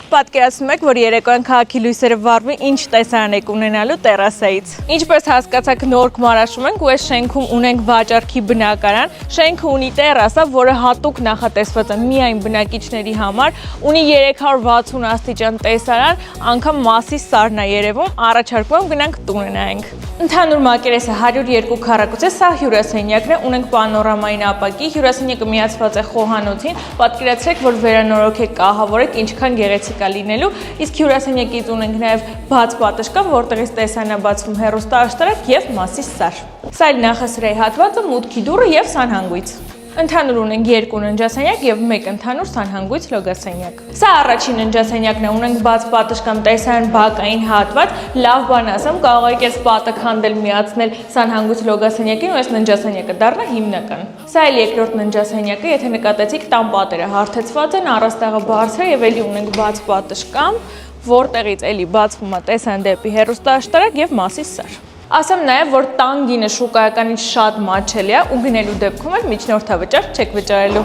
Պատկերացնում եք, որ երեկոյան քաղաքի լույսերը վառվի, ինչ տեսարան եք ունենալու տերասայից։ Ինչպես հասկացաք, նոր գմարաշում ենք ու այս շենքում ունենք վաճառքի բնակարան։ Շենքը ունի տերասա, որը հատուկ նախատեսված է միայն բնակիչների համար, ունի 360 աստիճան տեսարան, անգամ Մասիս սարն է երևում, առաջարկում եմ գնանք տունը նայենք։ Ընդհանուր մակերեսը 102 քառակուսի է, սա հյուրասենյակն է, ունենք պանորամային ապակի, հյուրասենյակը միացված է խոհանոցին, պատկերացրեք, որ վերանորոգ եք, կահավորեք, ինչքան գեղեցիկ է լինելու, իսկ հյուրասենյակից ունենք նաև բաց պատշգամբ, որտեղից տեսարան է բացվում հեռուստաաշտարակ եւ Մասիս սար։ Սա էլ նախասրահի հատվածը, մուտքի դուռը եւ սանհանգույց։ Ընդհանուր ունենք 2 ննջասենյակ եւ 1 ընդհանուր սանհանգույց լոգասենյակ։ Սա առաջին ննջասենյակն է, ունենք բաց պատշգամբ տեսարան բակային հատված, լավ բան ասեմ, կարող եք այս պատը քանդել միացնել սանհանգույց լոգասենյակին ու այս ննջասենյակը դառնա հիմնական։ Սա էլ երկրորդ ննջասենյակը, եթե նկատեցիք, տան պատերը հարթեցված են, առաստաղը բարձր է եւ էլի ունենք բաց պատշգամբ, որտեղից էլի բացվում է տեսարան դեպի հեռուստաաշտարակ եւ Մասիս սար։ Ասեմ նաև, որ տան գինը շուկայականից շատ մատչելի է ու գնելու դեպքում էլ միջնորդավճար չեք վճարելու։